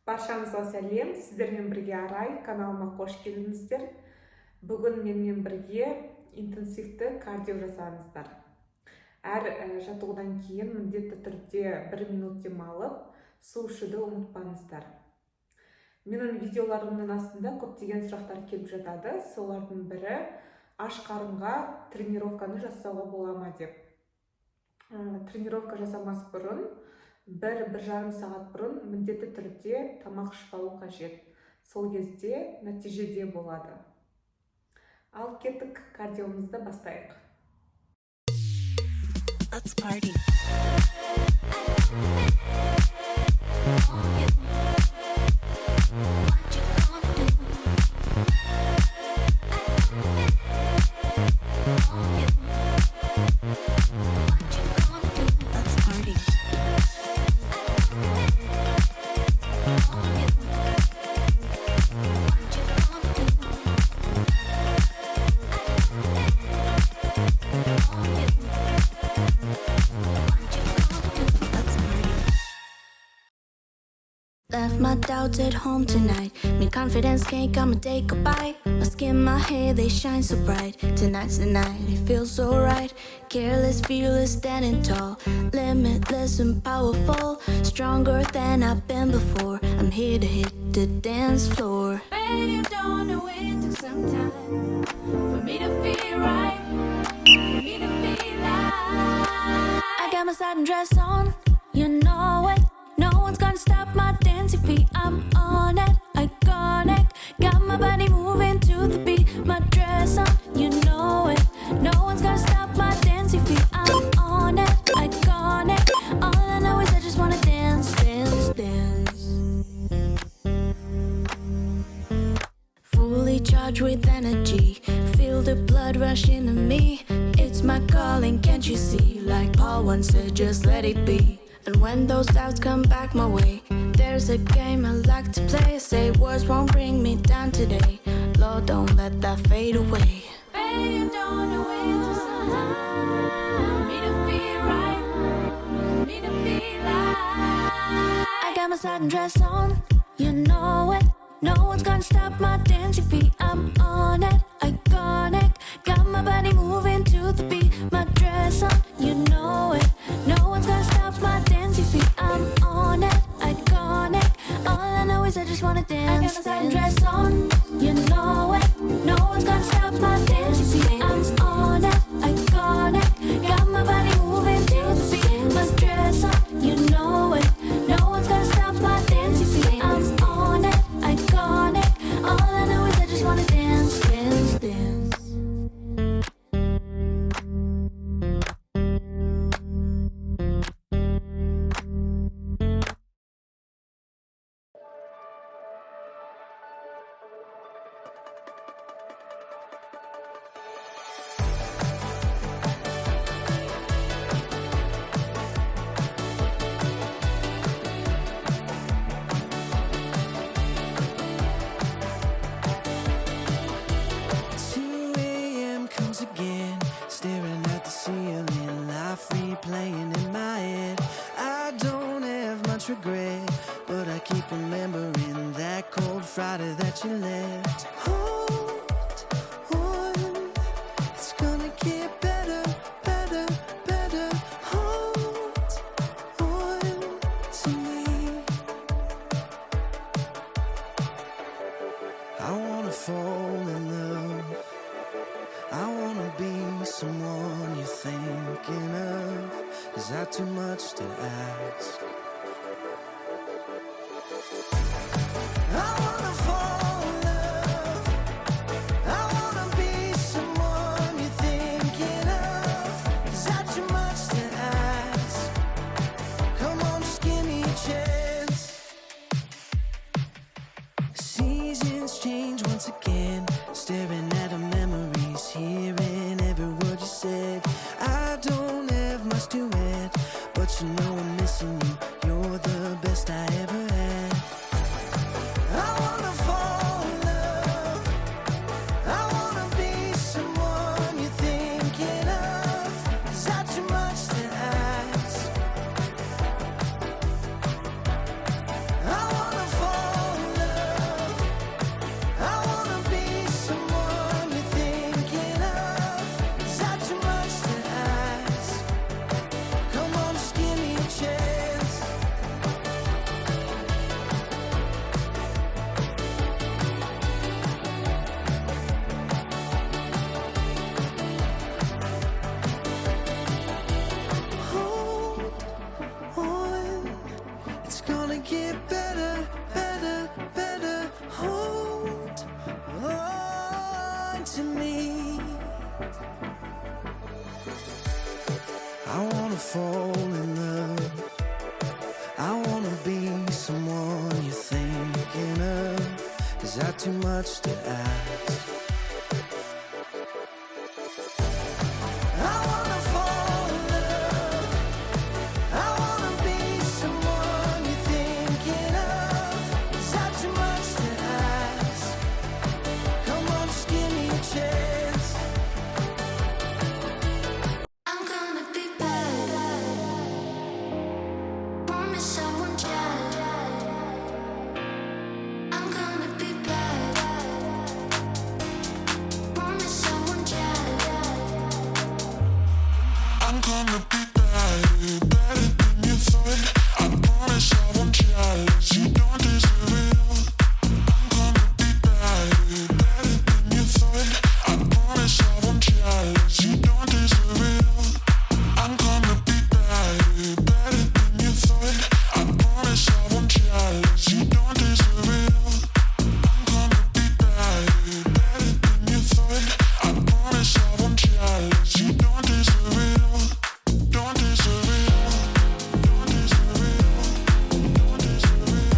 Баршаңызға сәлем, сіздермен бірге Арай каналыма қош келдіңіздер. Бүгін менімен бірге интенсивті кардио жасаңыздар. Әр жаттығудан кейін міндетті түрде 1 минут демалып, су ішуді ұмытпаңыздар. Менің видеоларымның астында көптеген сұрақтар келіп жатады. Солардың бірі аш қарынға тренировканы жасауға бола ма деп. Тренировка жасамас бұрын 1-1,5 сағат бұрын міндетті түрде тамақ ішіп алу қажет. Сол кезде нәтижеде болады. Ал кеттік, кардиомызды бастайық. Let's party. Left my doubts at home tonight. Me confidence cake, I'ma take a bite. My skin, my hair, they shine so bright. Tonight's the night, it feels so right. Careless, fearless, standing tall. Limitless and powerful. Stronger than I've been before. I'm here to hit the dance floor. Baby, you don't know it took some time for me to feel right, for me to feel like I got my satin dress on, you know it. No one's gonna stop my dancing feet. I'm on it, iconic. Got my body moving to the beat. My dress on, you know it. No one's gonna stop my dancing feet. I'm on it, iconic. All I know is I just wanna dance, dance, dance. Fully charged with energy. Feel the blood rush into me. It's my calling, can't you see? Like Paul once said, just let it be. And when those doubts come back my way, there's a game I like to play. Say words won't bring me down today. Lord, don't let that fade away. Baby, you don't know it was so high. For me to feel right, for me to feel like I got my satin dress on, you know it. No one's gonna stop my dancing feet. I'm on it, iconic. Got my body moving to the beat. My dress on, you know it. No one's gonna stop my dancing feet. I'm on it, iconic. All I know is I just wanna dance. I got my satin dress on, you know it. No one's gonna stop my dancing feet. I'm on it, iconic. Got my body moving to the beat. My dress on, you know it. No one's gonna stop my dancing feet. I'm on it, iconic. All I know is I just wanna dance, dance, dance. Regret, but I keep remembering that cold Friday that you left. Hold on, it's gonna get better, better, better. Hold on to me. I wanna fall in love. I wanna be someone you're thinking of. Is that too much to ask? I wanna fall in love. I wanna be someone you're thinking of. Is that too much to ask? Come on, just give me a chance. Seasons change once again. Staring at our memories, hearing every word you said. I don't have much to add, but you know I'm missing you. get better, better, better. Hold on to me. I wanna fall in love. I wanna be someone you're thinking of. Is that too much to ask? I wanna fall in love. I wanna be someone you're thinking of. Is that too much to ask? Come on, just give me a chance. I'm gonna be better. Promise I won't judge. I'm gonna be better. Promise I won't judge. I'm gonna be better, better than you thought. I promise I won't jealous. You don't deserve it all. I'm gonna be better, better than you thought. I promise I won't jealous. You don't deserve it all. I'm gonna be better, better than you thought. I promise I won't jealous. You don't deserve it all. I'm gonna be better, better than you thought. I promise I won't jealous. You don't deserve it all. Don't deserve it all. Don't deserve it all. Don't deserve it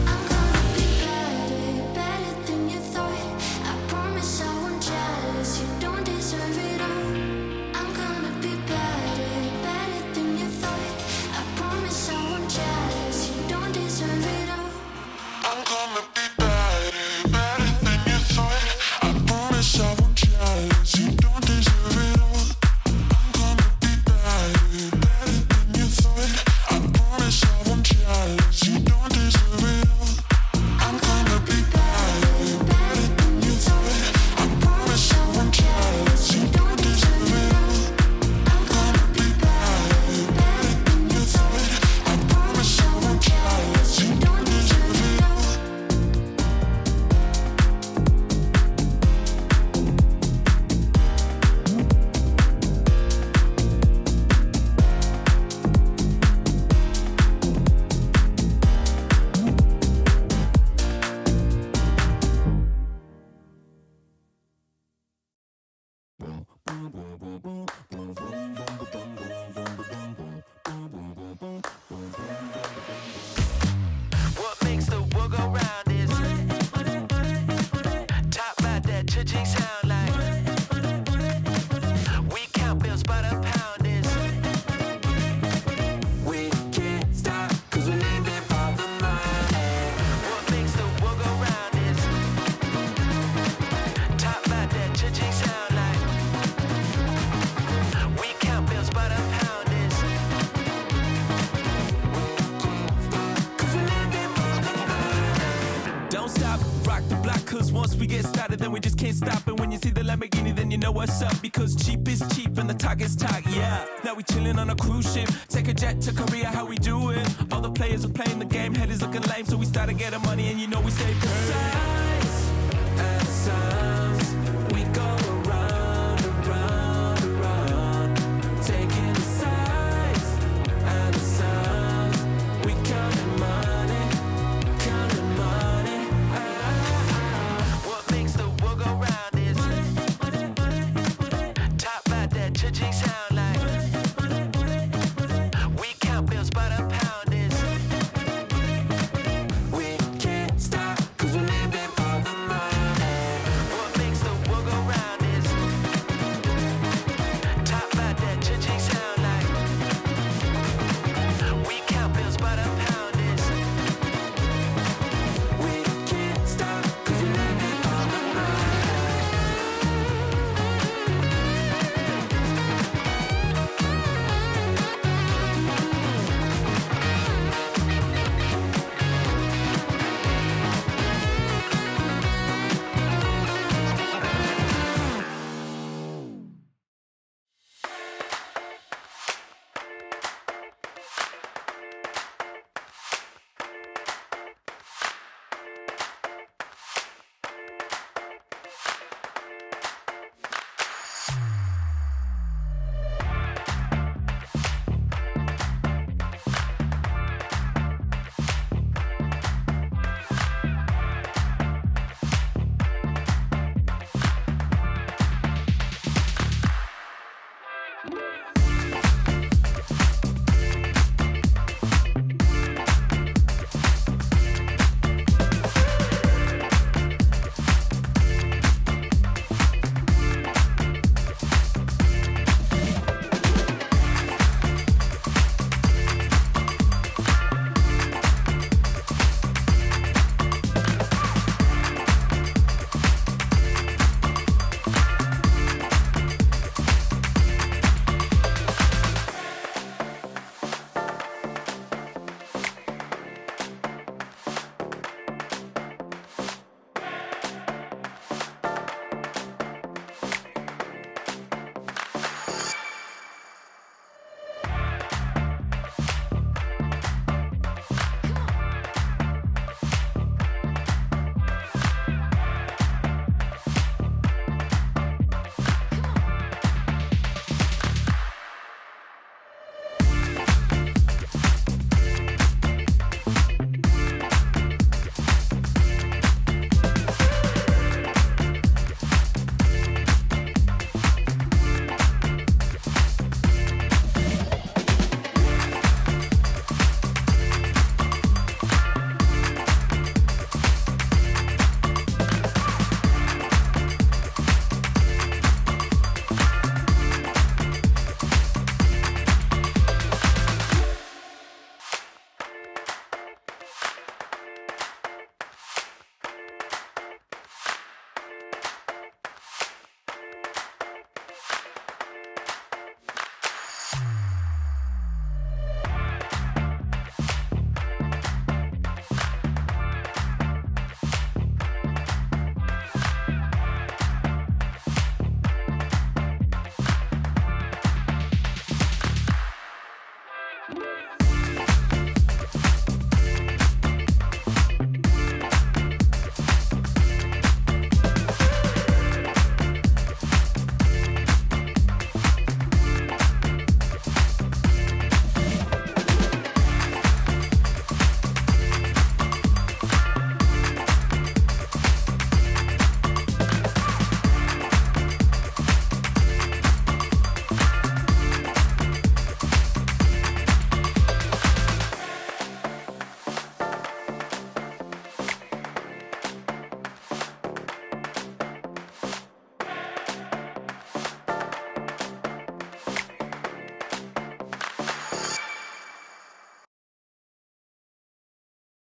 I'm gonna be better, better than you thought. I promise I won't jealous. You don't deserve it all. I'm gonna be better, better than you thought. I promise I won't jealous. You don't deserve it all. I'm gonna be better, better than you thought. I promise I won't jealous. You don't deserve it all. I'm gonna be better, better than you thought. I promise I won't jealous. You don't deserve it all. I'm gonna be better, better than you thought. I promise I won't jealous. You don't deserve it all. I'm gonna be better, better than you thought. I promise I won't jealous. You don't deserve it all. What makes the world go round is top about that cha-ching sound like we count bills by the pound is we can't stop cause we're living for the money. What makes the world go round is top about that cha-ching sound like we count bills by the pound is cause we're living for the money. Don't stop, rock the block, cause once we get started, then we just can't stop. And when you see the Lamborghini, then you know what's up. Because cheap is cheap and the talk is talk, yeah. Now we chillin' on a cruise ship, take a jet to Korea, how we do it. All the players are playing the game, head is looking lame, so we started getting money and you know we stay paid.